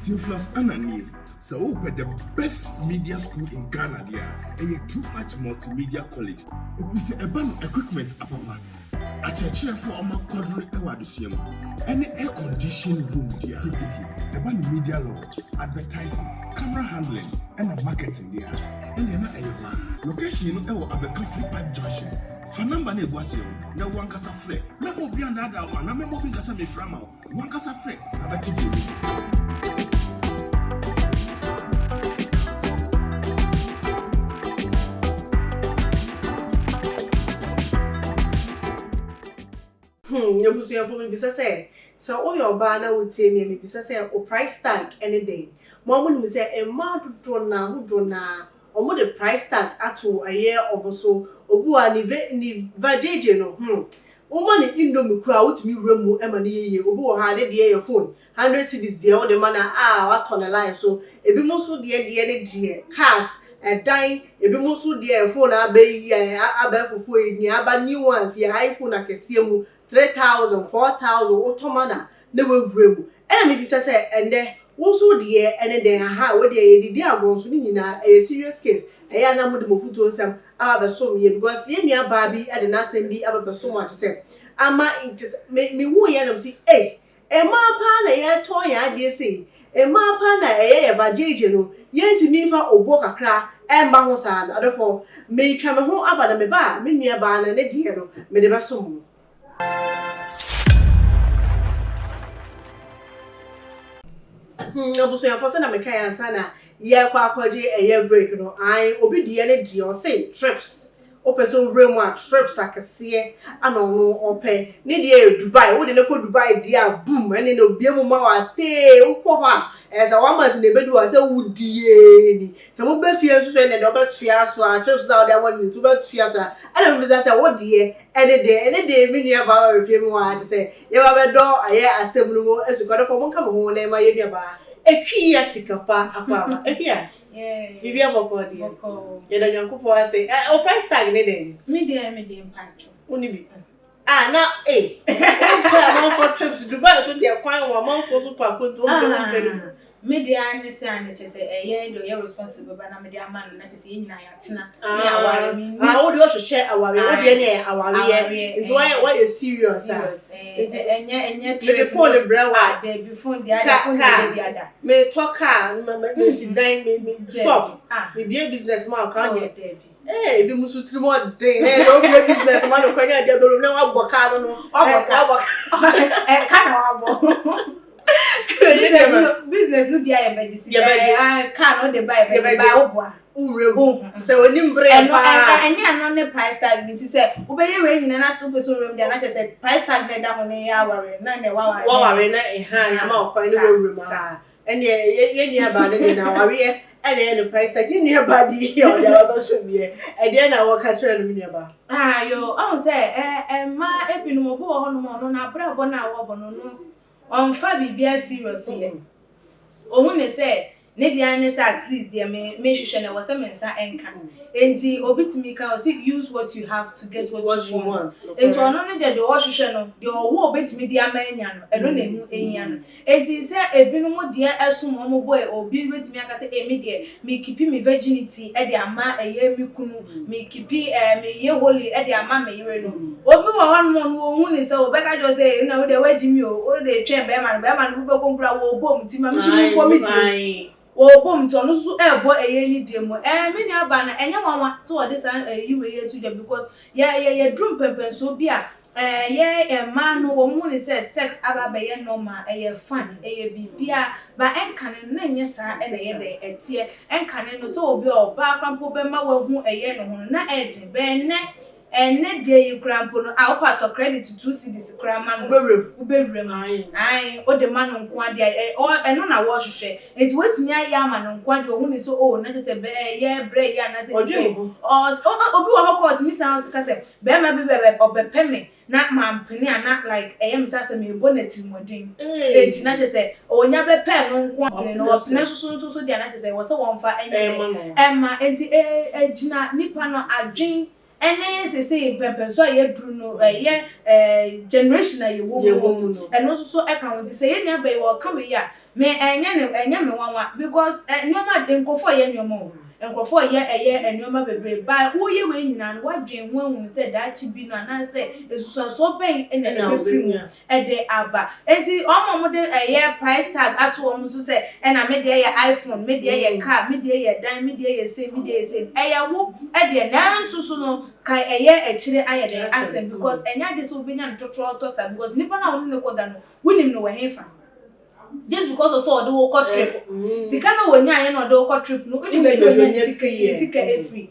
Theophilus Anani, so open the best media school in Ghana there, and a too much multimedia college. If we say about equipment, apapa, a church for our quadruple ewadisium, any air conditioned room there, about media law, advertising, camera handling, and marketing there, and then a location at the Free Park Junction. Fanamba ne boasio na wankasa frɛ na obi andada wa na memo bi kasa me frama wankasa frɛ abati bi Nyabusu yafo me bisa sɛ o yo ba na wotie me bisa sɛ o price tag any day mo mo ni sɛ e ma dodo na hodo na omo the price tag ato aye oboso obuwa ni vajeje no woman indomie kura wotumi wuramu ema ne yeye obi wo ha de your phone 100 cedis de o de mana what on the line so ebi mo so de ne de cars dan ebi mo so de phone abai fufu ni aba new ones ya iPhone akese mu 3000 4000 otomana ne we wuramu ena me bi se ende wo so de ene den ha we de yedidi agon so ni nyina a serious case eya na mo de mo futu nsam ababesom ye because ye nua ba bi e de na asem bi ababesom ati se ama me hu ye na si e ma pa na ye to ya de sei e ma pa na ye ba jeje no ye ntimi fa obo kakra e mba ho sa na therefore me twa me ho aba na me ba me nua ba na ne die no me de besom obuso ya fosa na me kan ansa na ye kwa akwaje eye break no ai obi die ne die o say trips o person remu a trips akese ana ono ope ne die Dubai wo de ne ko Dubai die boom ene ne obi mu ma wa te ukwo ho a esa one month ne bedu wa say wo die ni se mo be fie so ne de obetua so a trips na o de one minute obetua so ana me say wo die ene de me nua ba wa fie mu wa te say ye ba be do aye asem no mo esukodo fo mo nka mo ho na ma ye nua ba ekwi ya sikapa akwa ekwi ya Bibia boko dia. Ye da Nyankopɔ ase. O price tag ne den. Me dey mpacho. Uni bi. Na man for trips Dubai so dey kwan wa man for so pa konto o me dey ane se ane che se eye do ye responsible ba na me dey amano na che se nyina ya tena. Me aware me. Wo dey o hwehwe aware. Wo dey ne aware ye. Nti why you serious? Enye me the phone brewa dey be phone dey ada. Me talk car me sit down me shop. Me be a businessman kan ye. Bi musu trimo den no be business man ko nya dia bero na wa boka no ka na wa bo business no bia ye beji si ka no dey buy oboa unrebu se onim bre pa enya no ne price tag ni ti se obeye we nyina na stop so room dia na che se price tag na da ho ne ya ware na ne wa ware na ya ma okwan ne wo room ah ene ye nia ba ne na ware and the price tag in your body or the other should be and then I walk at you ba yo say ma ebinumo bo ho no na bra bo na wo bo no on fa bibia serious here ohun ne say ne dia ne say at least dia me hwehwe na wo say mensa enka enti obitimi ka o say use what you have to get what you want enti ono ne de wo hwehwe no de wo obitimi dia ma enya no eno na hu enya no enti say ebinumo dia esum omo boy obi betimi aka say me de me keep me virginity e de ama eye me kunu me keep me ye holy e de ama me yere no obi wo ho no wo hu ne say obeka jo say na wo de wagimi o de twen be ma no be konkura wo bom ti ma me shi ko me di o bom to no so ebo eye ni de mo me ni aba na enya wanwa so wo de san yiwe ye to because ye drum pepen so bia man no wo mu ni say sex aba be ye normal fun bibia ba enkane na nye sa na ye de etie enkane no so obi oba krampo be ma wa hu no ho na ede be ne de you crampo no a part of credit to 2 cedis krama no ubewrem ai o de man nko ade eno na wo hwehwe enti wetumi ayi ama no nko ade ohun ni so na tete be ye bre ya na se obi wo hokot mi tan so ka se be ma bi obepeme na mampene ana like eyem sa se me bonnet modin enti na tete onya be pe no nko ade no opna so dia na tete wo se won fa emma enti ejina nipa no adwen ene se pepe so ye dru no ye generation na ye wo no eno so e ka won ti se ye nia be wo ka we ya me enya me wanwa because nyoma nkofo ye nyoma nkofo ye nyoma bebre ba wo ye we nyina no wadwen hu se daachi bi no na se esusanso ben na befiri de aba enti omo de price tag ato omo so se na me de ye iPhone me de ye car me de ye dan me de ye say wo de na nsusu no kai echire ayede asem because enya de so benya ntotro to sa because nipa na wonu ne koda no wunim no we hefa just because of so the whole trip sika no wonya ye no the whole trip no uni be do nya sika free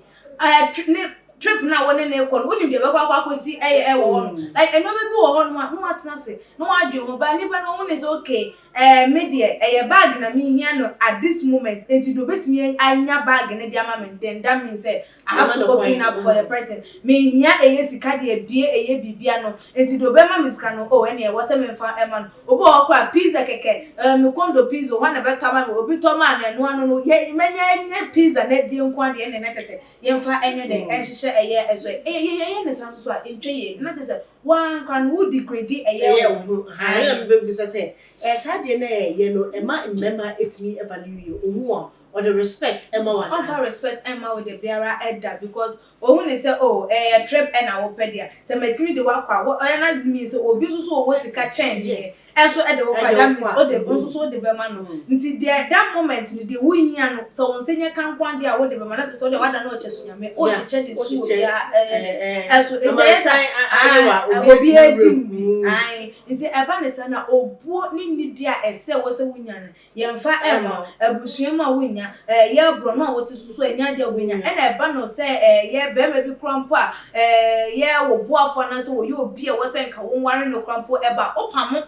trip na wona na ekọ uni de be kwa kosi wo no like eno be bi wo ho no atena se no wadwe ho ba ni ba no woni say okay me de bag na me hia no at this moment enti do betimi anya bag ne de ama me then that means say I have to open up for the person me hia sika de bie bibia no enti do be ma me sika no oh ene wo se me fa man obo okra pizza keke me kondo pizza ho na be to ma obi to ma na no ye menya pizza na de nko ade ene na tese ye mfa enye de enhihye eso ye ne san so a entwe na tese one can who degrade wo ha na me be say sadie na ye no ema mmema etimi evalue you ohu or the respect Emma one. Also respect Emma with the bearer elder because when they say trip and our pedia. So metimi de wakwa what na mean say obi so wo sika change. Yes. And so at the work that means all the also so the bema no. Nti there that moment the winya no so won senya kan kwan dia wo the bema na so the wada no chesunya me o cheche the so ya so it's obi edim ai nti eba ne say na obuo ni nidia ese wo se wunya no yemfa Emma abusuema wunya ye bro no wote susu enya de obunya e na eba no say ye be ma bi krampo a ye wo boafo na say wo ye obi a wo se nka wo nware no krampo eba opamo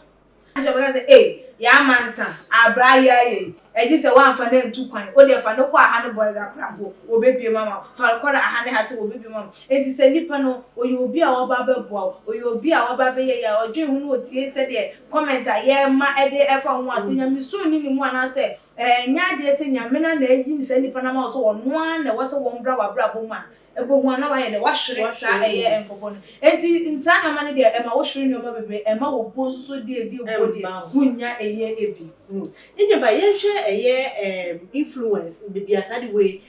anje be say ya mansa abraya ye eji se wan fa na ntu kwan o de fa no kwa ha no boy ga krampo obebie mama fa kwara ha ne ha se obebie mama enti se nipa no oye obi a wo ba be boa oye obi a wo ba be ye ya odwen hu no otie se de comment a ye ma e de e fa ho asenya mi so ni mu ana se nya de se nya mena na eji ni se nipa na ma so wono an na wo se wo mbra wa bra bo ma ebo ho ana wa ye de wa hwere sa enkofo no enti nsa na ma ne de e ma wo hwere ni o ma bebe e ma wo bo so de bo de hunya ebi Inye ba ye hwe influence bibia sade we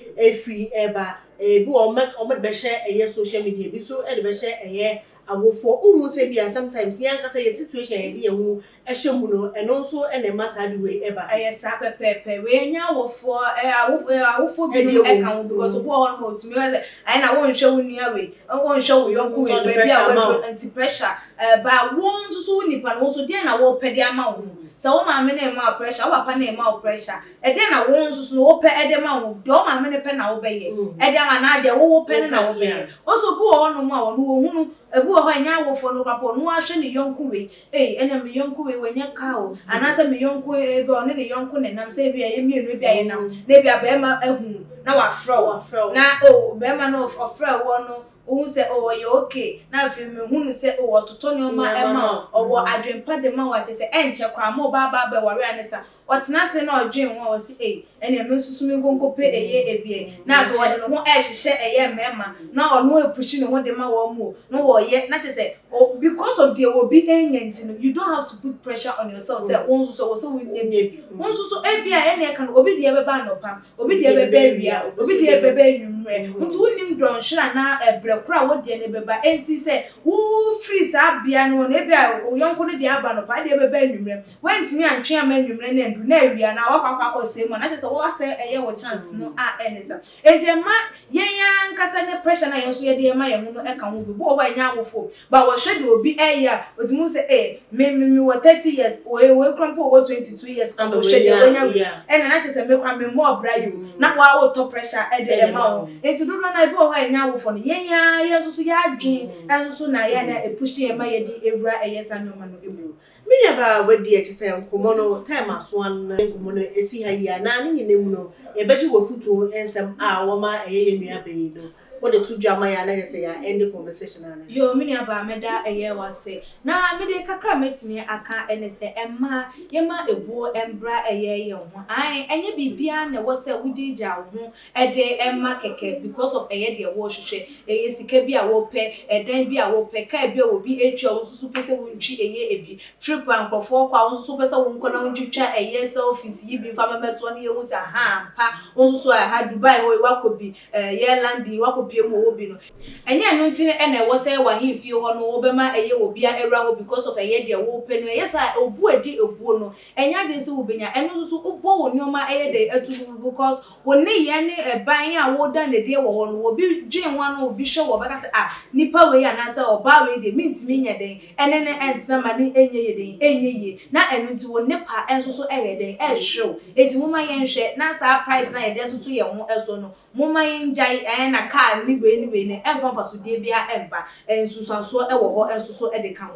free eba bi o be hwe social media bi so e de be hwe awofo ohun se bia sometimes yan ka say situation ye de hu ehwe mu no eno so e na ma sade we eba sa pepepe we nya awofo awofo bi no e kan because obo ho no tumi we say ai na won hwe wunua we won hwe wo yonku we ba bia we anti pressure ba won so nipa no so de na wo pede ama wo so wo ma me na ma pressure wo papa na ma pressure e de na won so no wo pe e de ma wo do ma me ne pe na wo be ye e de ma na de wo pe na wo be ye o so bu ho no ma wo no wo hunu ebu ho nya awofo no papo no ahwe ne yonku we ena me yonku we wanya ka o anasa me yonku e be one ne yonku ne nam se bia ye mienu bia ye nam na bia be ma ahu na wa fra na be ma no ofra wo no who say you okay na fi me hunu say ototo ne ma ema owo adwempa de ma wa je say enche kwa ma ba be ware anesa otena se na odwen ho o say ene me susu me gonkope ebie na fi wo de ho hihye mema na ono epushi ne ho de ma wo mu no wo ye na je say because of the obi enyenti no you don't have to put pressure on yourself say won so wo say we nne won so ebia ene kan obi de be ba nopa obi de be ba wia obi de be ba nwumre nti wonim don hira na kura wo de ne beba enti se wo free sa bia no na bia yonko no de aba no pa de beba anwumre wentimi antwe ama anwumre na ndu na awia na wakwa se mu na se wo ase eye wo chance no enesa enti ma yenya nkasa ne pressure na yenso ye de ma ye mu no e kan wo bi bo wa nya awofo ba wo hwe de obi eya otimu se me wo 30 years we krampo wo 22 years kan wo hwe de wonya ena na se me kwa me mo bra you na wa wo to pressure e de ma wo enti do na bi wo wa nya awofo no yenya yesusu ya adwen enso na ya na epushi e ma ye di ewura eyesa no ma no ebu minya ba wadi e tse nkomo no time aso an nkomo no esi ha ya na ni nyine mu no e beji wo futu ensem a wo ma eye nua be no what the two drama ya na say ya end the conversation na. Yo me aba meda eye wase na me de kakra metimi aka ene se emma yema ebuo embra eye ye ho ai enye bibia na wose wudija ho ede emma keke because of eye de wo hwehwe eye sika bi a wo pe eden bi a wo pe ka bi obi etwa wo susu pese wo ntwi eye ebi trip ankofo kwa wo susu pese wo nkona wo ntwitwa eye selfies yi bi fa memeto na ye wo sa ha mpa wo susu ha Dubai wo wakobi ye landi wakopie mu wo bi no enye no ntine ene wo se wa himfie ho no wo bema eye obia ewra ho because of eye de wo pe no yesa obu edi obu no enya de se wo benya eno susu ubo wo nyoma eye de atu because wo ne ye ne ban a wo dan de de wo ho no wo bi dwen wan no obi hwe wo beka se nipa we ya na se oba we de mintimi nya den ene ne entina ma ne enye ye den enye ye na eno nti wo nepa enso so eye den e hwe eti mo ma ye nhwe na sa price na ye de tutu ye ho eso no mo ma ye njai na car ni we ne emfa so de bia emba ensusanso e wo ho enso so e de ka ho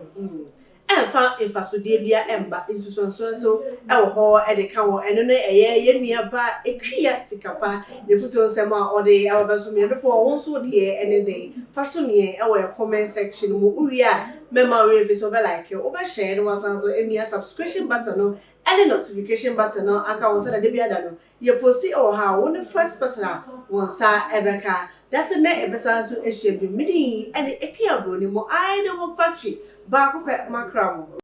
emfa infasodie bia emba ensusanso so e wo ho e de ka ho eno no eye ye nua ba etwia sikapa ne futo nsema ode abaso me defo wo so de ene de faso me e wo comment section mo uri a mema we be so be like o ba share no wasanso emia subscription button no and the notification button no aka won say da bia da no ye posti o ha wo the first person a won sa ebeka that's na ebesa so ehia bi midi and ekua bro ni mo I the work factory ba ko pe makra mo